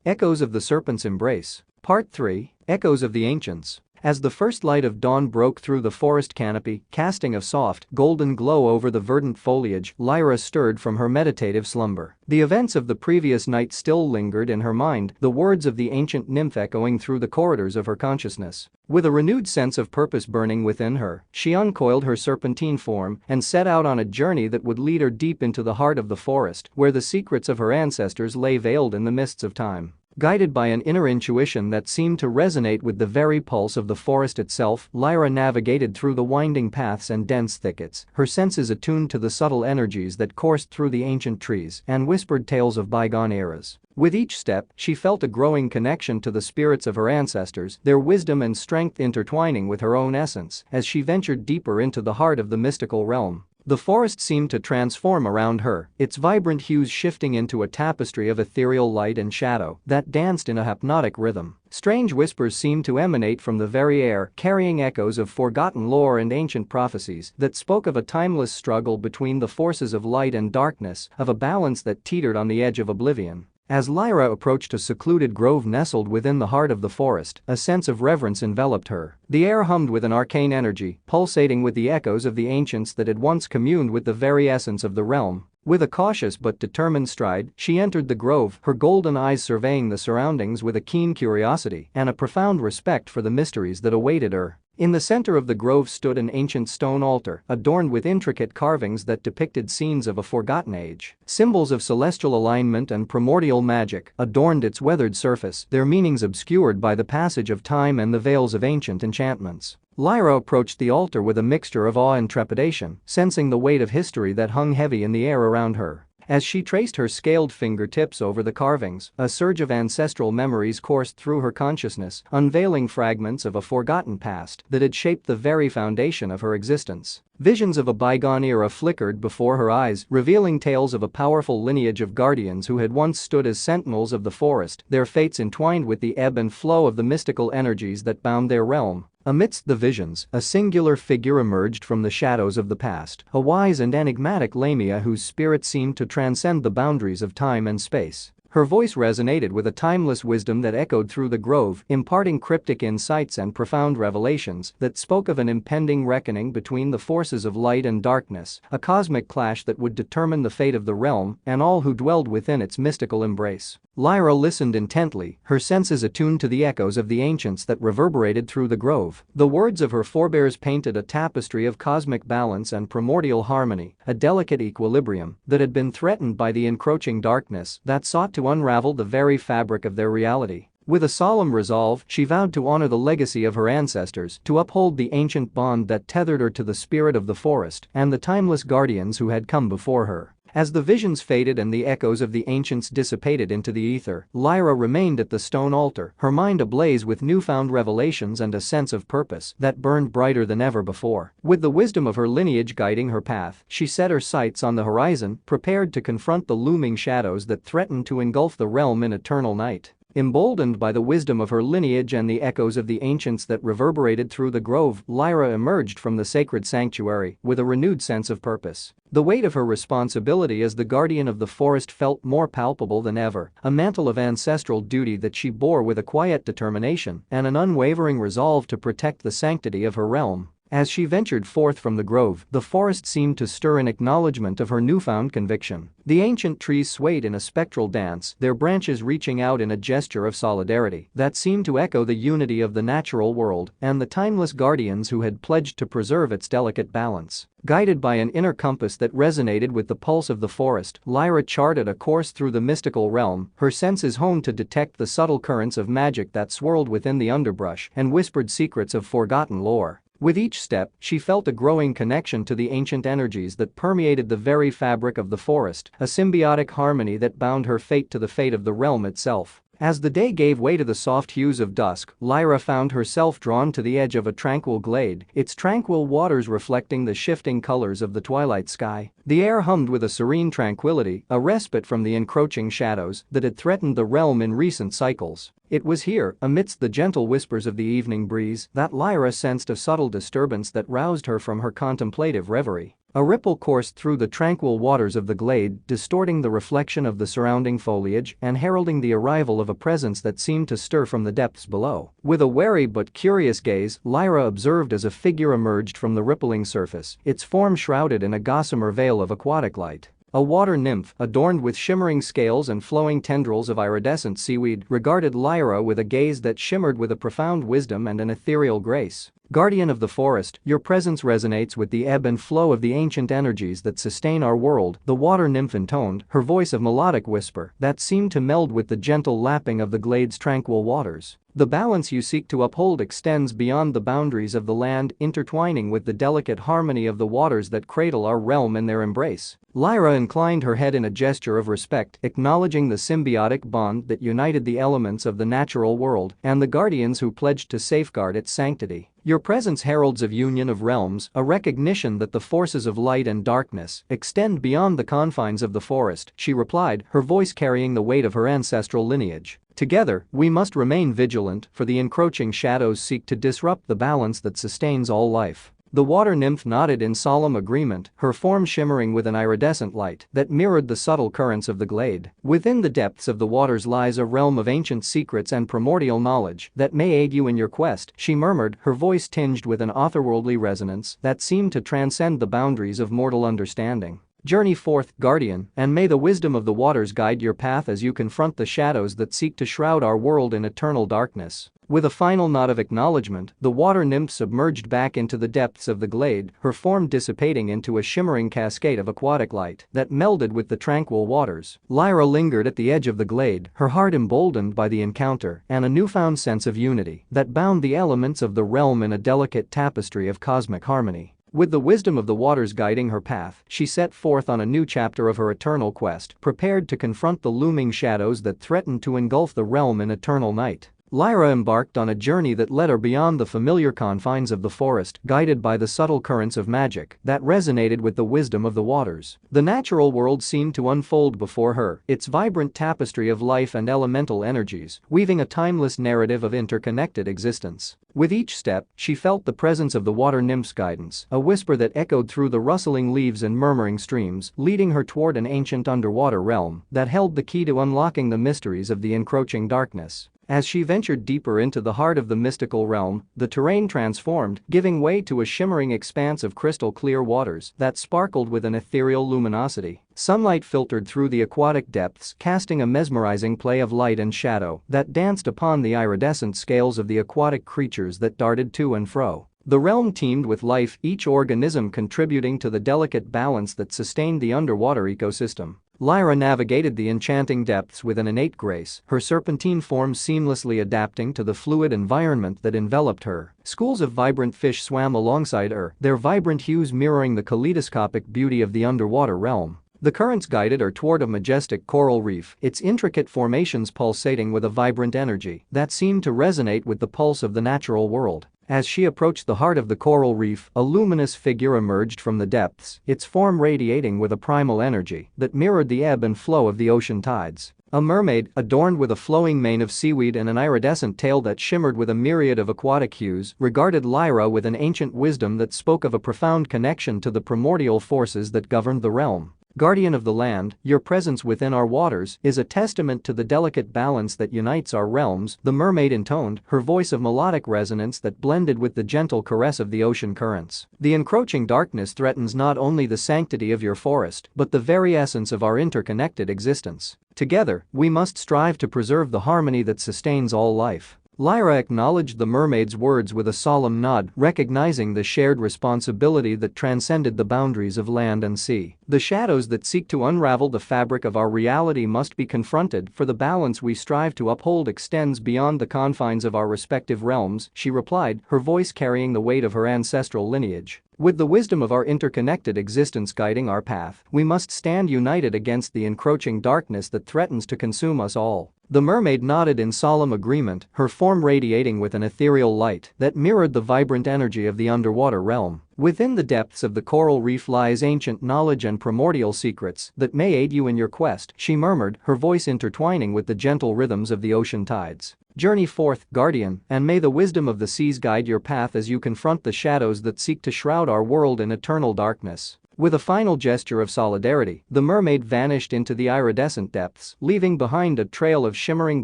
Echoes of the Serpent's Embrace. Part 3. Echoes of the Ancients. As the first light of dawn broke through the forest canopy, casting a soft, golden glow over the verdant foliage, Lyra stirred from her meditative slumber. The events of the previous night still lingered in her mind, the words of the ancient nymph echoing through the corridors of her consciousness. With a renewed sense of purpose burning within her, she uncoiled her serpentine form and set out on a journey that would lead her deep into the heart of the forest, where the secrets of her ancestors lay veiled in the mists of time. Guided by an inner intuition that seemed to resonate with the very pulse of the forest itself, Lyra navigated through the winding paths and dense thickets, her senses attuned to the subtle energies that coursed through the ancient trees and whispered tales of bygone eras. With each step, she felt a growing connection to the spirits of her ancestors, their wisdom and strength intertwining with her own essence as she ventured deeper into the heart of the mystical realm. The forest seemed to transform around her, its vibrant hues shifting into a tapestry of ethereal light and shadow that danced in a hypnotic rhythm. Strange whispers seemed to emanate from the very air, carrying echoes of forgotten lore and ancient prophecies that spoke of a timeless struggle between the forces of light and darkness, of a balance that teetered on the edge of oblivion. As Lyra approached a secluded grove nestled within the heart of the forest, a sense of reverence enveloped her. The air hummed with an arcane energy, pulsating with the echoes of the ancients that had once communed with the very essence of the realm. With a cautious but determined stride, she entered the grove, her golden eyes surveying the surroundings with a keen curiosity and a profound respect for the mysteries that awaited her. In the center of the grove stood an ancient stone altar, adorned with intricate carvings that depicted scenes of a forgotten age. Symbols of celestial alignment and primordial magic adorned its weathered surface, their meanings obscured by the passage of time and the veils of ancient enchantments. Lyra approached the altar with a mixture of awe and trepidation, sensing the weight of history that hung heavy in the air around her. As she traced her scaled fingertips over the carvings, a surge of ancestral memories coursed through her consciousness, unveiling fragments of a forgotten past that had shaped the very foundation of her existence. Visions of a bygone era flickered before her eyes, revealing tales of a powerful lineage of guardians who had once stood as sentinels of the forest, their fates entwined with the ebb and flow of the mystical energies that bound their realm. Amidst the visions, a singular figure emerged from the shadows of the past, a wise and enigmatic Lamia whose spirit seemed to transcend the boundaries of time and space. Her voice resonated with a timeless wisdom that echoed through the grove, imparting cryptic insights and profound revelations that spoke of an impending reckoning between the forces of light and darkness, a cosmic clash that would determine the fate of the realm and all who dwelled within its mystical embrace. Lyra listened intently, her senses attuned to the echoes of the ancients that reverberated through the grove. The words of her forebears painted a tapestry of cosmic balance and primordial harmony, a delicate equilibrium that had been threatened by the encroaching darkness that sought to unravel the very fabric of their reality. With a solemn resolve, she vowed to honor the legacy of her ancestors, to uphold the ancient bond that tethered her to the spirit of the forest and the timeless guardians who had come before her. As the visions faded and the echoes of the ancients dissipated into the ether, Lyra remained at the stone altar, her mind ablaze with newfound revelations and a sense of purpose that burned brighter than ever before. With the wisdom of her lineage guiding her path, she set her sights on the horizon, prepared to confront the looming shadows that threatened to engulf the realm in eternal night. Emboldened by the wisdom of her lineage and the echoes of the ancients that reverberated through the grove, Lyra emerged from the sacred sanctuary with a renewed sense of purpose. The weight of her responsibility as the guardian of the forest felt more palpable than ever, a mantle of ancestral duty that she bore with a quiet determination and an unwavering resolve to protect the sanctity of her realm. As she ventured forth from the grove, the forest seemed to stir in acknowledgement of her newfound conviction. The ancient trees swayed in a spectral dance, their branches reaching out in a gesture of solidarity that seemed to echo the unity of the natural world and the timeless guardians who had pledged to preserve its delicate balance. Guided by an inner compass that resonated with the pulse of the forest, Lyra charted a course through the mystical realm, her senses honed to detect the subtle currents of magic that swirled within the underbrush and whispered secrets of forgotten lore. With each step, she felt a growing connection to the ancient energies that permeated the very fabric of the forest, a symbiotic harmony that bound her fate to the fate of the realm itself. As the day gave way to the soft hues of dusk, Lyra found herself drawn to the edge of a tranquil glade, its tranquil waters reflecting the shifting colors of the twilight sky. The air hummed with a serene tranquility, a respite from the encroaching shadows that had threatened the realm in recent cycles. It was here, amidst the gentle whispers of the evening breeze, that Lyra sensed a subtle disturbance that roused her from her contemplative reverie. A ripple coursed through the tranquil waters of the glade, distorting the reflection of the surrounding foliage and heralding the arrival of a presence that seemed to stir from the depths below. With a wary but curious gaze, Lyra observed as a figure emerged from the rippling surface, its form shrouded in a gossamer veil of aquatic light. A water nymph, adorned with shimmering scales and flowing tendrils of iridescent seaweed, regarded Lyra with a gaze that shimmered with a profound wisdom and an ethereal grace. Guardian of the forest, your presence resonates with the ebb and flow of the ancient energies that sustain our world, the water nymph intoned, her voice of melodic whisper that seemed to meld with the gentle lapping of the glade's tranquil waters. The balance you seek to uphold extends beyond the boundaries of the land, intertwining with the delicate harmony of the waters that cradle our realm in their embrace. Lyra inclined her head in a gesture of respect, acknowledging the symbiotic bond that united the elements of the natural world and the guardians who pledged to safeguard its sanctity. Your presence heralds a union of realms, a recognition that the forces of light and darkness extend beyond the confines of the forest, she replied, her voice carrying the weight of her ancestral lineage. Together, we must remain vigilant, for the encroaching shadows seek to disrupt the balance that sustains all life. The water nymph nodded in solemn agreement, her form shimmering with an iridescent light that mirrored the subtle currents of the glade. Within the depths of the waters lies a realm of ancient secrets and primordial knowledge that may aid you in your quest, she murmured, her voice tinged with an otherworldly resonance that seemed to transcend the boundaries of mortal understanding. Journey forth, Guardian, and may the wisdom of the waters guide your path as you confront the shadows that seek to shroud our world in eternal darkness. With a final nod of acknowledgement, the water nymph submerged back into the depths of the glade, her form dissipating into a shimmering cascade of aquatic light that melded with the tranquil waters. Lyra lingered at the edge of the glade, her heart emboldened by the encounter and a newfound sense of unity that bound the elements of the realm in a delicate tapestry of cosmic harmony. With the wisdom of the waters guiding her path, she set forth on a new chapter of her eternal quest, prepared to confront the looming shadows that threatened to engulf the realm in eternal night. Lyra embarked on a journey that led her beyond the familiar confines of the forest, guided by the subtle currents of magic that resonated with the wisdom of the waters. The natural world seemed to unfold before her, its vibrant tapestry of life and elemental energies, weaving a timeless narrative of interconnected existence. With each step, she felt the presence of the water nymph's guidance, a whisper that echoed through the rustling leaves and murmuring streams, leading her toward an ancient underwater realm that held the key to unlocking the mysteries of the encroaching darkness. As she ventured deeper into the heart of the mystical realm, the terrain transformed, giving way to a shimmering expanse of crystal-clear waters that sparkled with an ethereal luminosity. Sunlight filtered through the aquatic depths, casting a mesmerizing play of light and shadow that danced upon the iridescent scales of the aquatic creatures that darted to and fro. The realm teemed with life, each organism contributing to the delicate balance that sustained the underwater ecosystem. Lyra navigated the enchanting depths with an innate grace, her serpentine form seamlessly adapting to the fluid environment that enveloped her. Schools of vibrant fish swam alongside her, their vibrant hues mirroring the kaleidoscopic beauty of the underwater realm. The currents guided her toward a majestic coral reef, its intricate formations pulsating with a vibrant energy that seemed to resonate with the pulse of the natural world. As she approached the heart of the coral reef, a luminous figure emerged from the depths, its form radiating with a primal energy that mirrored the ebb and flow of the ocean tides. A mermaid, adorned with a flowing mane of seaweed and an iridescent tail that shimmered with a myriad of aquatic hues, regarded Lyra with an ancient wisdom that spoke of a profound connection to the primordial forces that governed the realm. Guardian of the land, your presence within our waters is a testament to the delicate balance that unites our realms, the mermaid intoned, her voice of melodic resonance that blended with the gentle caress of the ocean currents. The encroaching darkness threatens not only the sanctity of your forest, but the very essence of our interconnected existence. Together, we must strive to preserve the harmony that sustains all life. Lyra acknowledged the mermaid's words with a solemn nod, recognizing the shared responsibility that transcended the boundaries of land and sea. The shadows that seek to unravel the fabric of our reality must be confronted, for the balance we strive to uphold extends beyond the confines of our respective realms, she replied, her voice carrying the weight of her ancestral lineage. With the wisdom of our interconnected existence guiding our path, we must stand united against the encroaching darkness that threatens to consume us all. The mermaid nodded in solemn agreement, her form radiating with an ethereal light that mirrored the vibrant energy of the underwater realm. Within the depths of the coral reef lies ancient knowledge and primordial secrets that may aid you in your quest, she murmured, her voice intertwining with the gentle rhythms of the ocean tides. Journey forth, Guardian, and may the wisdom of the seas guide your path as you confront the shadows that seek to shroud our world in eternal darkness." With a final gesture of solidarity, the mermaid vanished into the iridescent depths, leaving behind a trail of shimmering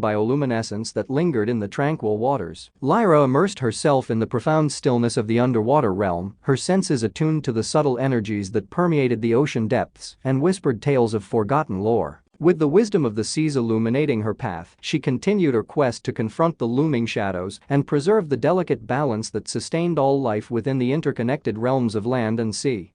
bioluminescence that lingered in the tranquil waters. Lyra immersed herself in the profound stillness of the underwater realm, her senses attuned to the subtle energies that permeated the ocean depths and whispered tales of forgotten lore. With the wisdom of the seas illuminating her path, she continued her quest to confront the looming shadows and preserve the delicate balance that sustained all life within the interconnected realms of land and sea.